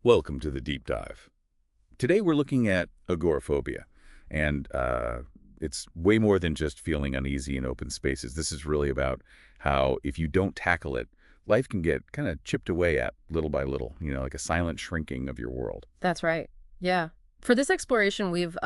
Welcome to the deep dive. Today we're looking at agoraphobia, and it's way more than just feeling uneasy in open spaces. This is really about how if you don't tackle it, life can get kind of chipped away at little by little, like a silent shrinking of your world. That's right. Yeah. For this exploration, we've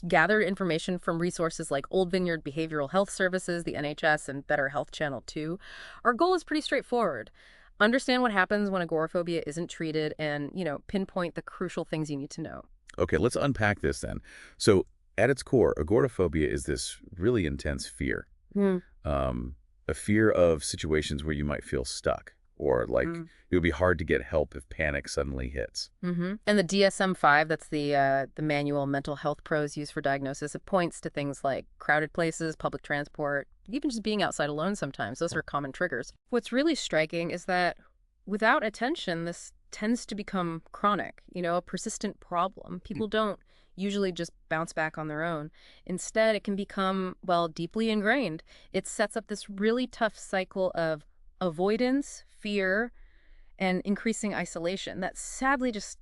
gathered information from resources like Old Vineyard Behavioral Health Services, the NHS, and Better Health Channel 2. Our goal is pretty straightforward. Understand what happens when agoraphobia isn't treated and, pinpoint the crucial things you need to know. Okay, let's unpack this then. So at its core, agoraphobia is this really intense fear, Hmm. a fear of situations where you might feel stuck or like Mm. it would be hard to get help if panic suddenly hits. And the DSM-5, that's the manual mental health pros use for diagnosis. It points to things like crowded places, public transport, even just being outside alone sometimes. Those are common triggers. What's really striking is that without attention, this tends to become chronic, a persistent problem. People don't usually just bounce back on their own. Instead, it can become, well, deeply ingrained. It sets up this really tough cycle of avoidance, fear, and increasing isolation that sadly just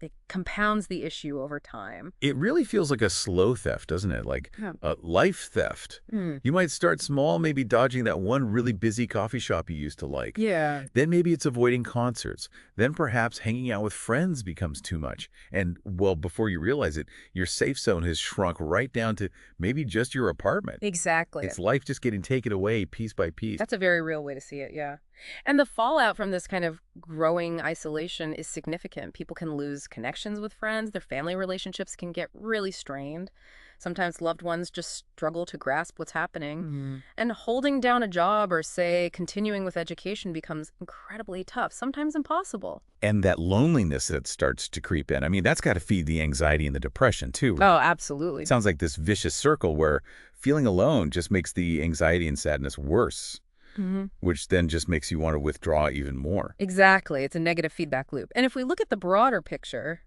it compounds the issue over time. It really feels like a slow theft, doesn't it? Like Yeah. a life theft. Mm. You might start small, maybe dodging that one really busy coffee shop you used to like. Yeah. Then maybe it's avoiding concerts. Then perhaps hanging out with friends becomes too much. And, well, before you realize it, your safe zone has shrunk right down to maybe just your apartment. Exactly. It's life just getting taken away piece by piece. That's a very real way to see it, yeah. And the fallout from this kind of growing isolation is significant. People can lose connections with friends, their family relationships can get really strained. Sometimes loved ones just struggle to grasp what's happening. And holding down a job or, say, continuing with education becomes incredibly tough, sometimes impossible. And that loneliness that starts to creep in, I mean, that's got to feed the anxiety and the depression, too, right? Oh, absolutely. Sounds like this vicious circle where feeling alone just makes the anxiety and sadness worse, Hmm. which then just makes you want to withdraw even more. Exactly. It's a negative feedback loop. And if we look at the broader picture,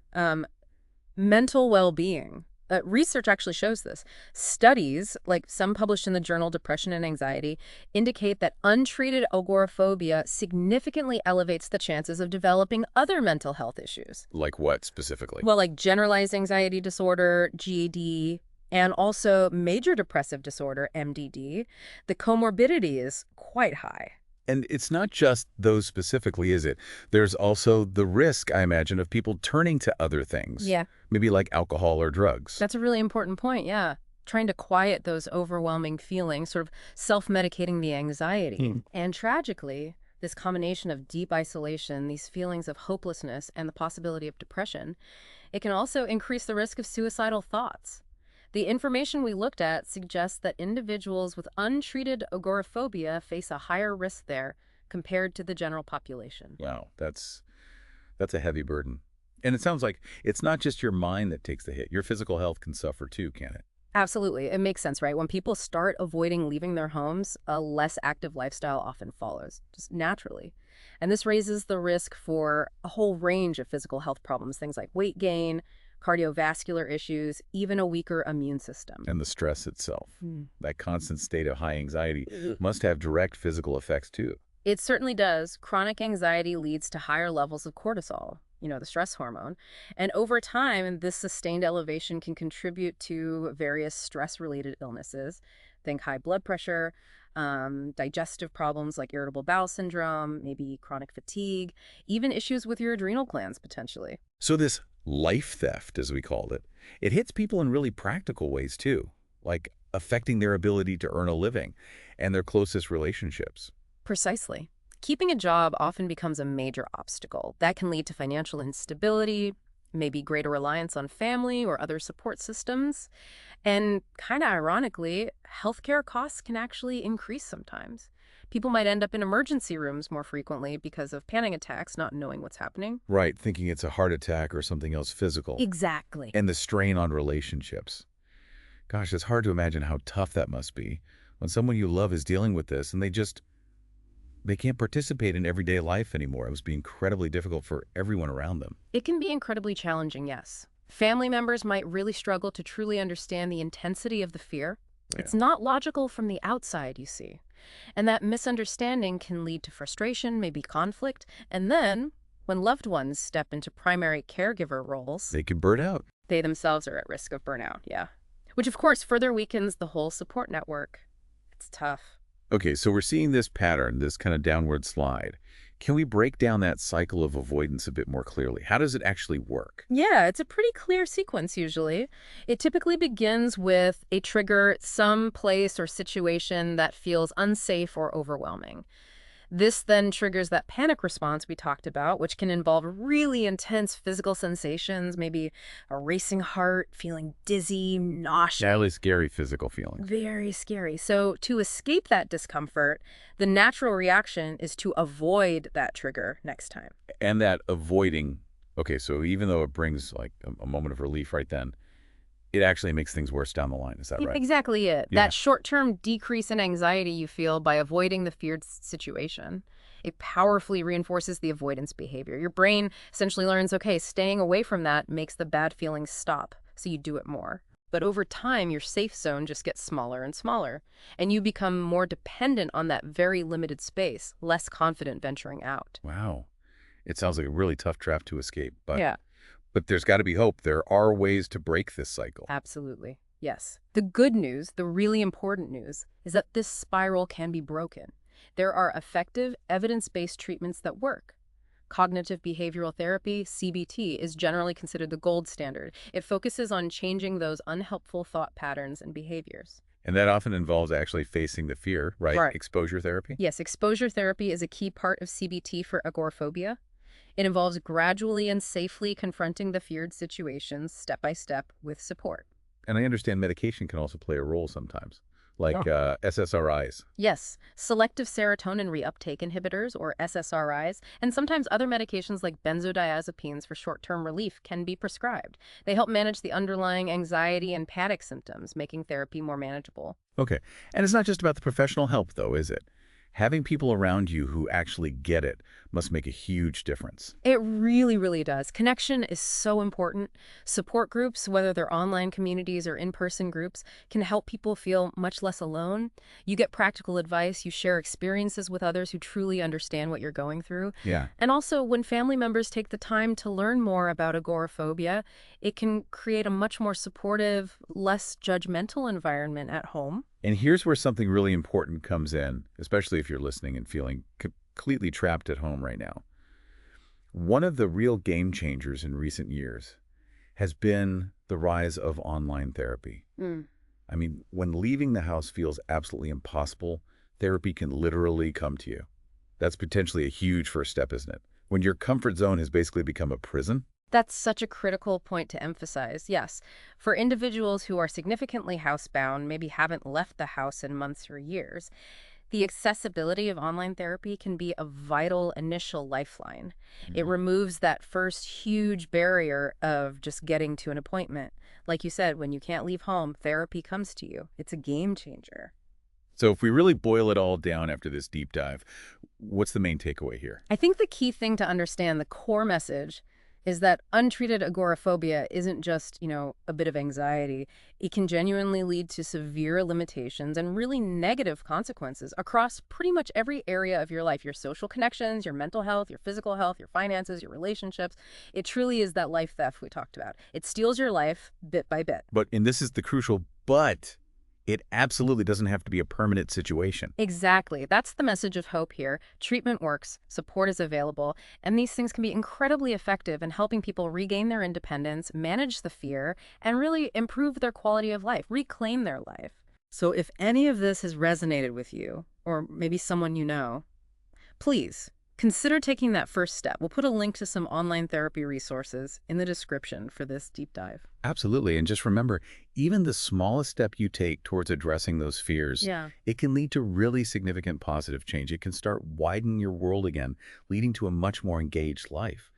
mental well-being, research actually shows this. Studies, like some published in the journal Depression and Anxiety, indicate that untreated agoraphobia significantly elevates the chances of developing other mental health issues. Like what specifically? Well, like generalized anxiety disorder, GAD, and also major depressive disorder, MDD. The comorbidity is quite high. And it's not just those specifically, is it? There's also the risk, I imagine, of people turning to other things, Yeah. maybe like alcohol or drugs. That's a really important point, yeah. Trying to quiet those overwhelming feelings, sort of self-medicating the anxiety. And tragically, this combination of deep isolation, these feelings of hopelessness, and the possibility of depression, it can also increase the risk of suicidal thoughts. The information we looked at suggests that individuals with untreated agoraphobia face a higher risk there compared to the general population. Wow, that's a heavy burden. And it sounds like it's not just your mind that takes the hit. Your physical health can suffer too, can it? Absolutely. It makes sense, right? When people start avoiding leaving their homes, a less active lifestyle often follows, just naturally. And this raises the risk for a whole range of physical health problems, things like weight gain, cardiovascular issues, even a weaker immune system. And the stress itself, Hmm. that constant state of high anxiety, must have direct physical effects too. It certainly does. Chronic anxiety leads to higher levels of cortisol, the stress hormone. And over time, this sustained elevation can contribute to various stress-related illnesses. Think high blood pressure, digestive problems like irritable bowel syndrome, maybe chronic fatigue, even issues with your adrenal glands potentially. So this life theft, as we called it, it hits people in really practical ways too, like affecting their ability to earn a living and their closest relationships. Precisely. Keeping a job often becomes a major obstacle. That can lead to financial instability, maybe greater reliance on family or other support systems. And kind of ironically, healthcare costs can actually increase sometimes. People might end up in emergency rooms more frequently because of panic attacks, not knowing what's happening. Right, thinking it's a heart attack or something else physical. Exactly. And the strain on relationships. Gosh, it's hard to imagine how tough that must be when someone you love is dealing with this and they can't participate in everyday life anymore. It must be incredibly difficult for everyone around them. It can be incredibly challenging, yes. Family members might really struggle to truly understand the intensity of the fear. Yeah. It's not logical from the outside, you see. And that misunderstanding can lead to frustration, maybe conflict, and then, When loved ones step into primary caregiver roles, They can burn out. they themselves are at risk of burnout, yeah. Which, of course, further weakens the whole support network. It's tough. Okay, so we're seeing this pattern, this kind of downward slide. Can we break down that cycle of avoidance a bit more clearly? How does it actually work? Yeah, it's a pretty clear sequence usually. It typically begins with a trigger, some place or situation that feels unsafe or overwhelming. This then triggers that panic response we talked about, which can involve really intense physical sensations, maybe a racing heart, feeling dizzy, nauseous. Yeah, really scary physical feeling. Very scary. So to escape that discomfort, the natural reaction is to avoid that trigger next time. And that avoiding, okay, so even though it brings like a moment of relief right then, it actually makes things worse down the line. Is that right? Exactly it. Yeah. That short-term decrease in anxiety you feel by avoiding the feared situation, it powerfully reinforces the avoidance behavior. Your brain essentially learns, okay, staying away from that makes the bad feelings stop, so you do it more. But over time, your safe zone just gets smaller and smaller, and you become more dependent on that very limited space, less confident venturing out. Wow. It sounds like a really tough trap to escape, Yeah. but there's got to be hope. There are ways to break this cycle. Absolutely. Yes. The good news, the really important news, is that this spiral can be broken. There are effective, evidence-based treatments that work. Cognitive behavioral therapy, CBT, is generally considered the gold standard. It focuses on changing those unhelpful thought patterns and behaviors. And that often involves actually facing the fear, right? Right. Exposure therapy? Yes, exposure therapy is a key part of CBT for agoraphobia. It involves gradually and safely confronting the feared situations step by step with support. And I understand medication can also play a role sometimes, like SSRIs. Yes, selective serotonin reuptake inhibitors, or SSRIs, and sometimes other medications like benzodiazepines for short-term relief can be prescribed. They help manage the underlying anxiety and panic symptoms, making therapy more manageable. Okay. And it's not just about the professional help, though, is it? Having people around you who actually get it must make a huge difference. It really, really does. Connection is so important. Support groups, whether they're online communities or in-person groups, can help people feel much less alone. You get practical advice, you share experiences with others who truly understand what you're going through. Yeah. And also, when family members take the time to learn more about agoraphobia, it can create a much more supportive, less judgmental environment at home. And here's where something really important comes in, especially if you're listening and feeling completely trapped at home right now. One of the real game changers in recent years has been the rise of online therapy. I mean, when leaving the house feels absolutely impossible, therapy can literally come to you. That's potentially a huge first step, isn't it? When your comfort zone has basically become a prison. That's such a critical point to emphasize, yes. For individuals who are significantly housebound, maybe haven't left the house in months or years, the accessibility of online therapy can be a vital initial lifeline. It removes that first huge barrier of just getting to an appointment. Like you said, when you can't leave home, therapy comes to you. It's a game changer. So if we really boil it all down after this deep dive, what's the main takeaway here? I think the key thing to understand, the core message, is that untreated agoraphobia isn't just, a bit of anxiety. It can genuinely lead to severe limitations and really negative consequences across pretty much every area of your life, your social connections, your mental health, your physical health, your finances, your relationships. It truly is that life theft we talked about. It steals your life bit by bit. And this is the crucial but. It absolutely doesn't have to be a permanent situation. Exactly. That's the message of hope here. Treatment works, support is available, and these things can be incredibly effective in helping people regain their independence, manage the fear, and really improve their quality of life, reclaim their life. So if any of this has resonated with you, or maybe someone you know, please consider taking that first step. We'll put a link to some online therapy resources in the description for this deep dive. Absolutely. And just remember, even the smallest step you take towards addressing those fears, it can lead to really significant positive change. It can start widening your world again, leading to a much more engaged life.